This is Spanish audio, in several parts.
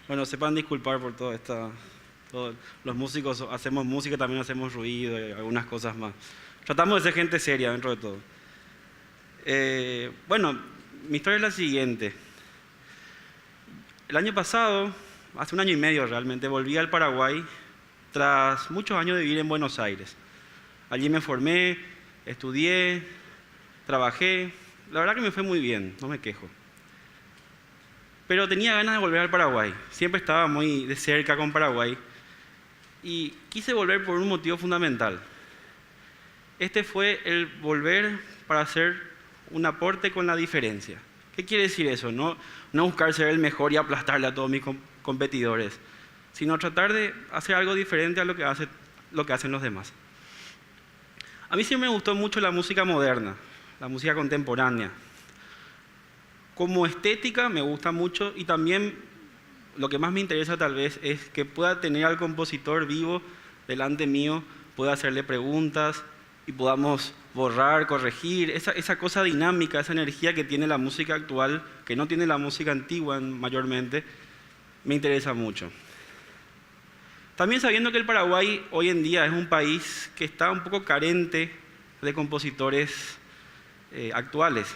Bueno, sepan disculpar por todo esto. Los músicos hacemos música, también hacemos ruido y algunas cosas más. Tratamos de ser gente seria dentro de todo. Bueno, mi historia es la siguiente. El año pasado, hace un año y medio realmente, volví al Paraguay tras muchos años de vivir en Buenos Aires. Allí me formé, estudié, trabajé. La verdad que me fue muy bien, no me quejo. Pero tenía ganas de volver al Paraguay. Siempre estaba muy de cerca con Paraguay. Y quise volver por un motivo fundamental. Este fue el volver para hacer un aporte con la diferencia. ¿Qué quiere decir eso? No buscar ser el mejor y aplastarle a todos mis competidores, sino tratar de hacer algo diferente a lo que hacen los demás. A mí siempre me gustó mucho la música moderna, la música contemporánea. Como estética me gusta mucho y también lo que más me interesa tal vez es que pueda tener al compositor vivo delante mío, pueda hacerle preguntas y podamos borrar, corregir, esa cosa dinámica, esa energía que tiene la música actual, que no tiene la música antigua mayormente, me interesa mucho. También sabiendo que el Paraguay hoy en día es un país que está un poco carente de compositores actuales.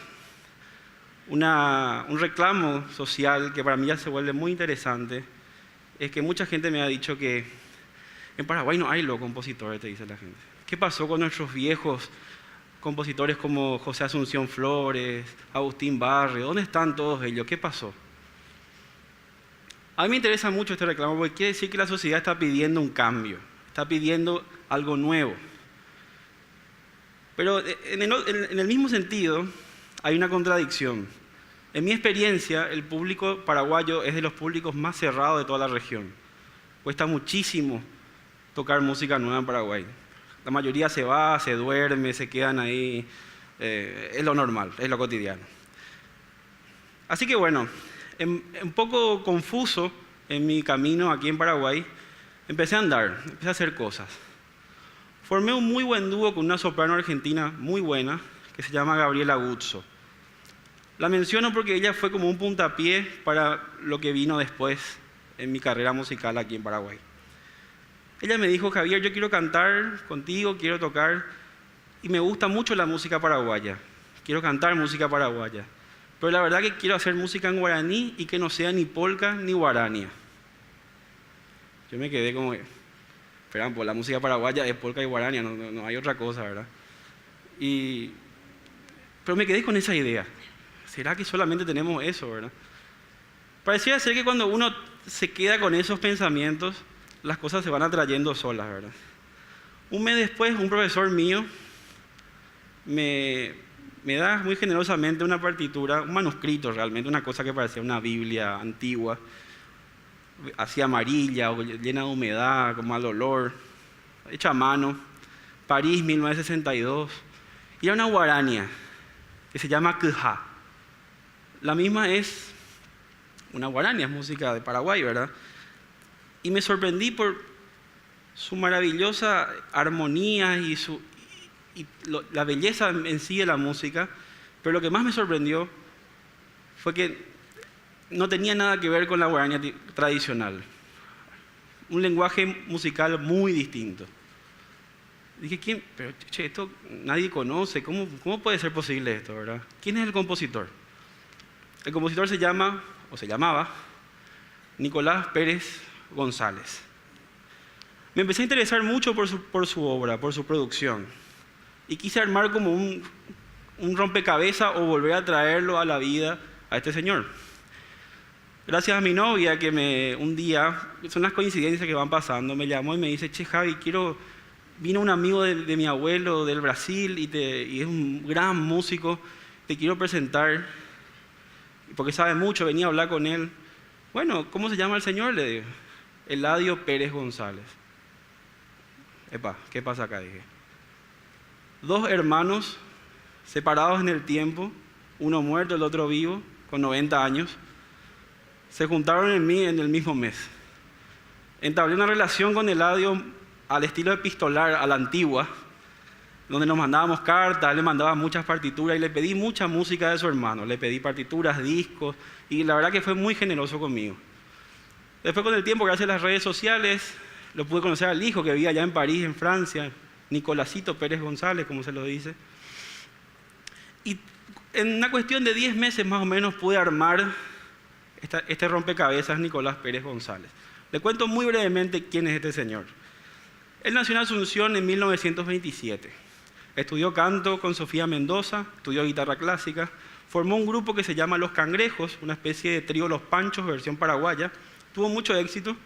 Un reclamo social que para mí ya se vuelve muy interesante es que mucha gente me ha dicho que en Paraguay no hay los compositores, te dice la gente. ¿Qué pasó con nuestros viejos compositores como José Asunción Flores, Agustín Barrio? ¿Dónde están todos ellos? ¿Qué pasó? A mí me interesa mucho este reclamo porque quiere decir que la sociedad está pidiendo un cambio, está pidiendo algo nuevo. Pero en el mismo sentido hay una contradicción. En mi experiencia, el público paraguayo es de los públicos más cerrados de toda la región. Cuesta muchísimo tocar música nueva en Paraguay. La mayoría se va, se duerme, se quedan ahí. Es lo normal, es lo cotidiano. Así que bueno, un poco confuso en mi camino aquí en Paraguay, empecé a andar, empecé a hacer cosas. Formé un muy buen dúo con una soprano argentina muy buena que se llama Gabriela Guzzo. La menciono porque ella fue como un puntapié para lo que vino después en mi carrera musical aquí en Paraguay. Ella me dijo: Javier, yo quiero cantar contigo, quiero tocar, y me gusta mucho la música paraguaya. Quiero cantar música paraguaya. Pero la verdad que quiero hacer música en guaraní y que no sea ni polka ni guarania. Yo me quedé como, esperan, pues la música paraguaya es polka y guarania, no hay otra cosa, ¿verdad? Pero me quedé con esa idea. ¿Será que solamente tenemos eso, verdad? Parecía ser que cuando uno se queda con esos pensamientos, las cosas se van atrayendo solas, ¿verdad? Un mes después, un profesor mío me da muy generosamente una partitura, un manuscrito realmente, una cosa que parecía una Biblia antigua, así amarilla o llena de humedad, con mal olor, hecha a mano, París, 1962, y era una guarania que se llama Kja. La misma es una guarania, es música de Paraguay, ¿verdad? Y me sorprendí por su maravillosa armonía y la belleza en sí de la música, pero lo que más me sorprendió fue que no tenía nada que ver con la guarania tradicional. Un lenguaje musical muy distinto. Dije, ¿quién? Pero esto nadie conoce, ¿cómo puede ser posible esto, verdad? ¿Quién es el compositor? El compositor se llamaba Nicolás Pérez González. Me empecé a interesar mucho por su obra, por su producción. Y quise armar como un rompecabezas o volver a traerlo a la vida a este señor. Gracias a mi novia que un día, son las coincidencias que van pasando, me llamó y me dice: che Javi, vino un amigo de mi abuelo del Brasil y es un gran músico, te quiero presentar, porque sabe mucho, venía a hablar con él. Bueno, ¿cómo se llama el señor? Le digo: Eladio Pérez González. Epa, ¿qué pasa acá? Dije. Dos hermanos separados en el tiempo, uno muerto, el otro vivo, con 90 años, se juntaron en mí en el mismo mes. Entablé una relación con Eladio al estilo epistolar, a la antigua, donde nos mandábamos cartas, le mandaba muchas partituras y le pedí mucha música de su hermano. Le pedí partituras, discos, y la verdad que fue muy generoso conmigo. Después, con el tiempo, gracias a las redes sociales, lo pude conocer al hijo que vivía allá en París, en Francia, Nicolásito Pérez González, como se lo dice. Y en una cuestión de 10 meses más o menos pude armar este rompecabezas Nicolás Pérez González. Le cuento muy brevemente quién es este señor. Él nació en Asunción en 1927. Estudió canto con Sofía Mendoza, estudió guitarra clásica, formó un grupo que se llama Los Cangrejos, una especie de trío Los Panchos, versión paraguaya. Tuvo mucho éxito,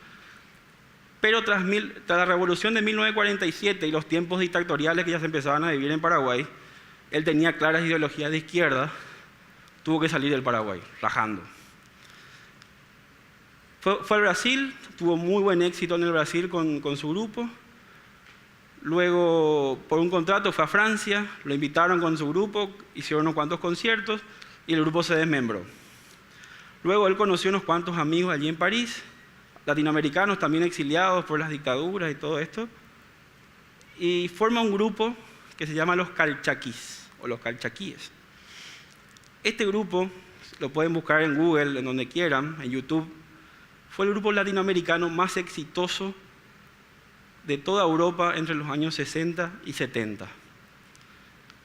pero tras la revolución de 1947 y los tiempos dictatoriales que ya se empezaban a vivir en Paraguay, él tenía claras ideologías de izquierda, tuvo que salir del Paraguay, rajando. Fue al Brasil, tuvo muy buen éxito en el Brasil con su grupo. Luego, por un contrato, fue a Francia, lo invitaron con su grupo, hicieron unos cuantos conciertos y el grupo se desmembró. Luego él conoció unos cuantos amigos allí en París, latinoamericanos también exiliados por las dictaduras y todo esto, y forma un grupo que se llama los Calchaquís, o los Calchaquíes. Este grupo, lo pueden buscar en Google, en donde quieran, en YouTube, fue el grupo latinoamericano más exitoso de toda Europa entre los años 60 y 70.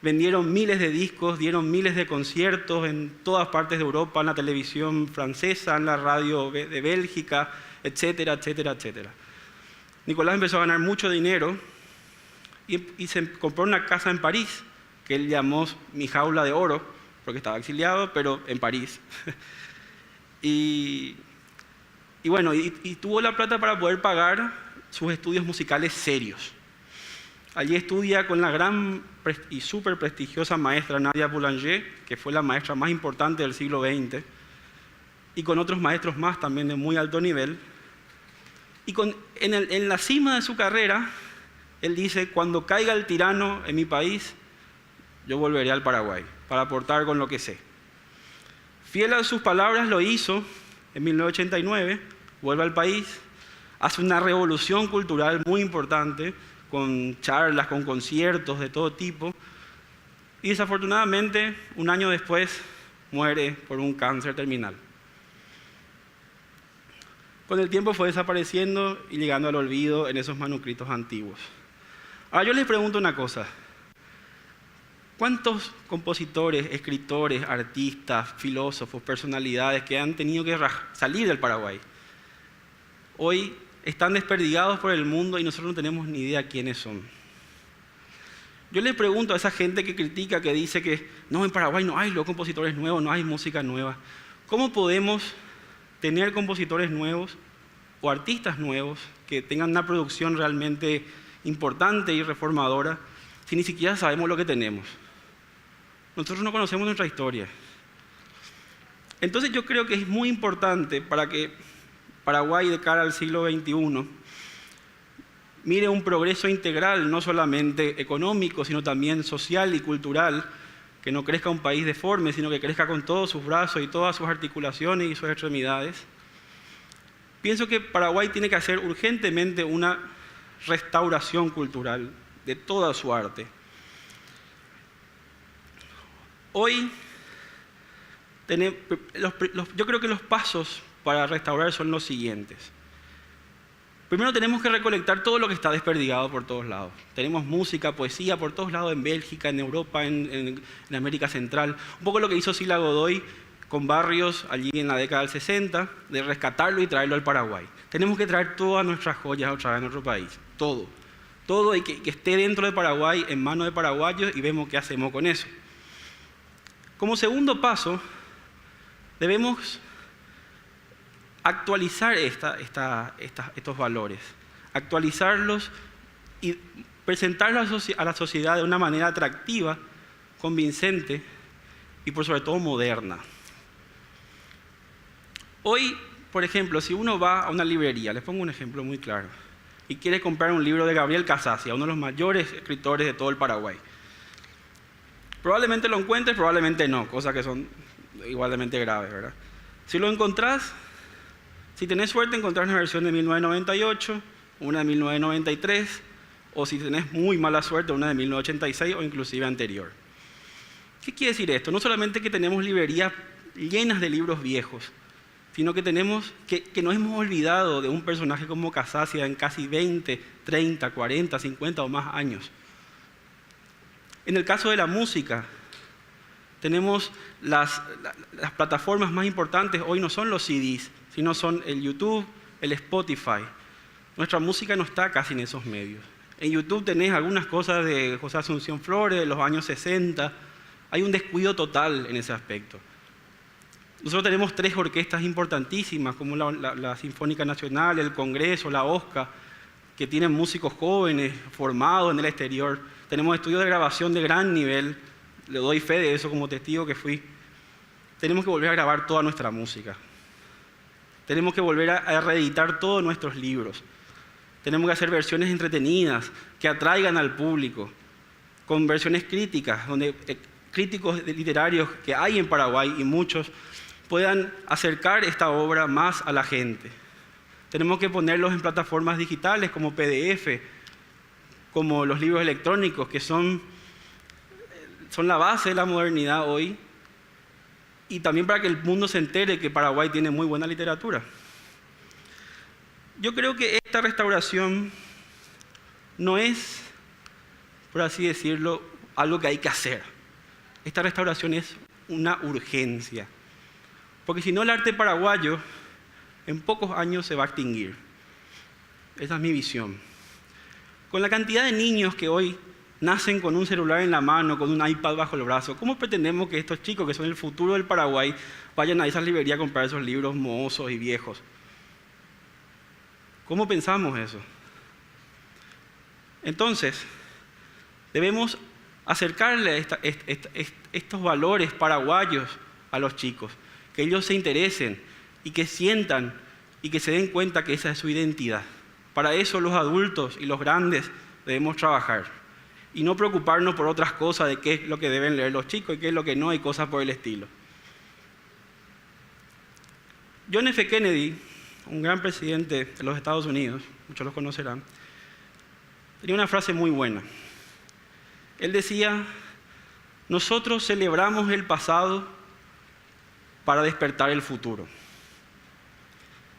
Vendieron miles de discos, dieron miles de conciertos en todas partes de Europa, en la televisión francesa, en la radio de Bélgica, etcétera, etcétera, etcétera. Nicolás empezó a ganar mucho dinero y se compró una casa en París, que él llamó Mi Jaula de Oro, porque estaba exiliado, pero en París. y tuvo la plata para poder pagar sus estudios musicales serios. Allí estudia con la gran y súper prestigiosa maestra Nadia Boulanger, que fue la maestra más importante del siglo XX, y con otros maestros más también de muy alto nivel. Y en la cima de su carrera, él dice: cuando caiga el tirano en mi país, yo volveré al Paraguay para aportar con lo que sé. Fiel a sus palabras, lo hizo en 1989, vuelve al país, hace una revolución cultural muy importante, con charlas, con conciertos de todo tipo, y desafortunadamente, un año después, muere por un cáncer terminal. Con el tiempo fue desapareciendo y llegando al olvido en esos manuscritos antiguos. Ahora yo les pregunto una cosa: ¿cuántos compositores, escritores, artistas, filósofos, personalidades que han tenido que salir del Paraguay hoy están desperdigados por el mundo y nosotros no tenemos ni idea quiénes son? Yo les pregunto a esa gente que critica, que dice que no, en Paraguay no hay los compositores nuevos, no hay música nueva. ¿Cómo podemos tener compositores nuevos o artistas nuevos que tengan una producción realmente importante y reformadora si ni siquiera sabemos lo que tenemos? Nosotros no conocemos nuestra historia. Entonces yo creo que es muy importante para que Paraguay, de cara al siglo XXI, mire un progreso integral, no solamente económico, sino también social y cultural, que no crezca un país deforme, sino que crezca con todos sus brazos y todas sus articulaciones y sus extremidades. Pienso que Paraguay tiene que hacer urgentemente una restauración cultural de toda su arte. Hoy, yo creo que los pasos para restaurar son los siguientes. Primero tenemos que recolectar todo lo que está desperdigado por todos lados. Tenemos música, poesía por todos lados, en Bélgica, en Europa, en América Central. Un poco lo que hizo Sila Godoy con Barrios allí en la década del 60, de rescatarlo y traerlo al Paraguay. Tenemos que traer todas nuestras joyas otra vez a nuestro país. Todo y que esté dentro de Paraguay, en manos de paraguayos, y vemos qué hacemos con eso. Como segundo paso, debemos actualizar estos valores, actualizarlos y presentarlos a la sociedad de una manera atractiva, convincente y por sobre todo moderna. Hoy, por ejemplo, si uno va a una librería, les pongo un ejemplo muy claro, y quiere comprar un libro de Gabriel Casasia, uno de los mayores escritores de todo el Paraguay, probablemente lo encuentres, probablemente no, cosas que son igualmente graves, ¿verdad? Si lo encontrás, si tenés suerte, encontrás una versión de 1998, una de 1993, o si tenés muy mala suerte, una de 1986 o inclusive anterior. ¿Qué quiere decir esto? No solamente que tenemos librerías llenas de libros viejos, sino que nos hemos olvidado de un personaje como Casasia en casi 20, 30, 40, 50 o más años. En el caso de la música, tenemos las plataformas más importantes hoy no son los CDs, sino son el YouTube, el Spotify. Nuestra música no está casi en esos medios. En YouTube tenés algunas cosas de José Asunción Flores de los años 60. Hay un descuido total en ese aspecto. Nosotros tenemos 3 orquestas importantísimas, como la Sinfónica Nacional, el Congreso, la OSCA, que tienen músicos jóvenes formados en el exterior. Tenemos estudios de grabación de gran nivel, le doy fe de eso como testigo que fui. Tenemos que volver a grabar toda nuestra música. Tenemos que volver a reeditar todos nuestros libros. Tenemos que hacer versiones entretenidas, que atraigan al público, con versiones críticas, donde críticos literarios que hay en Paraguay y muchos puedan acercar esta obra más a la gente. Tenemos que ponerlos en plataformas digitales como PDF, como los libros electrónicos, que son la base de la modernidad hoy, y también para que el mundo se entere que Paraguay tiene muy buena literatura. Yo creo que esta restauración no es, por así decirlo, algo que hay que hacer. Esta restauración es una urgencia. Porque si no, el arte paraguayo en pocos años se va a extinguir. Esa es mi visión. Con la cantidad de niños que hoy nacen con un celular en la mano, con un iPad bajo el brazo, ¿cómo pretendemos que estos chicos, que son el futuro del Paraguay, vayan a esas librerías a comprar esos libros mohosos y viejos? ¿Cómo pensamos eso? Entonces, debemos acercarle estos valores paraguayos a los chicos, que ellos se interesen y que sientan y que se den cuenta que esa es su identidad. Para eso los adultos y los grandes debemos trabajar y no preocuparnos por otras cosas de qué es lo que deben leer los chicos y qué es lo que no, y cosas por el estilo. John F. Kennedy, un gran presidente de los Estados Unidos, muchos lo conocerán, tenía una frase muy buena. Él decía: nosotros celebramos el pasado para despertar el futuro.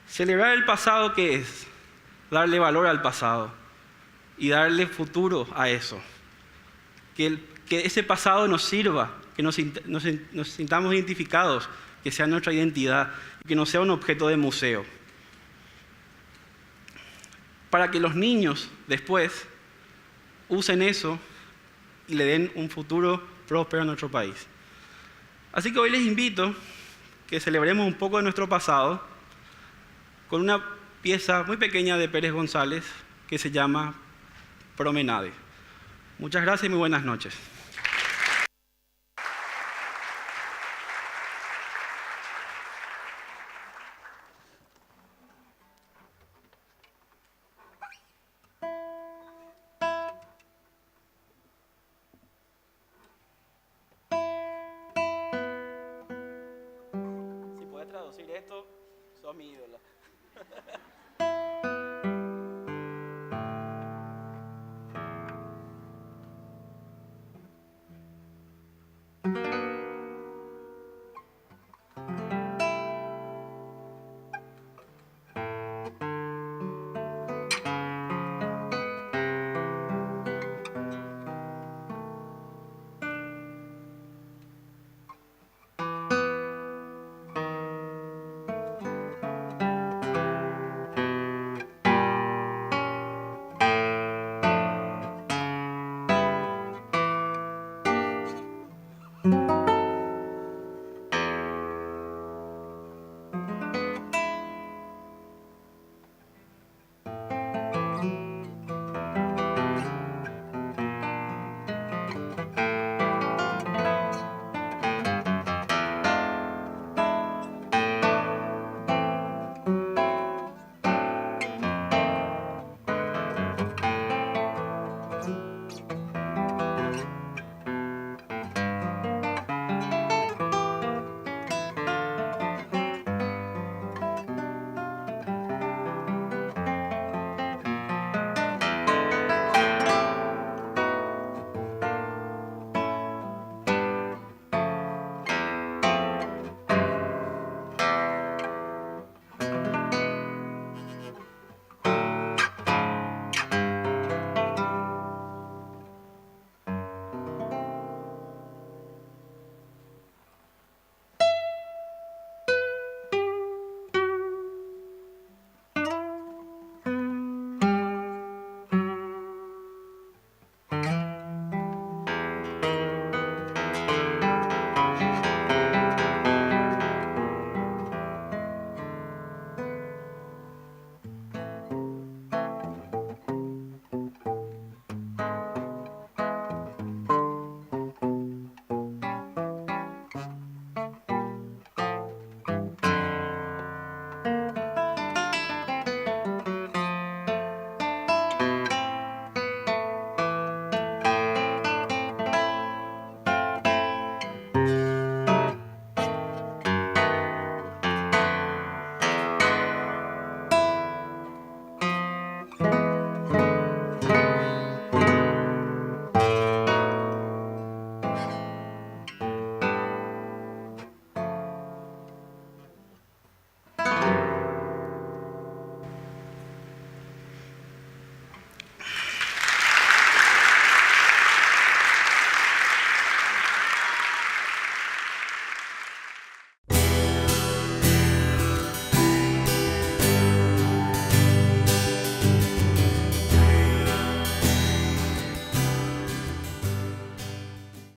Celebrar el pasado, ¿qué es? Darle valor al pasado y darle futuro a eso. Que ese pasado nos sirva, que nos sintamos identificados, que sea nuestra identidad y que no sea un objeto de museo. Para que los niños después usen eso y le den un futuro próspero a nuestro país. Así que hoy les invito que celebremos un poco de nuestro pasado con una pieza muy pequeña de Pérez González que se llama Promenade. Muchas gracias y muy buenas noches. Si puedes traducir esto, sos mi ídola.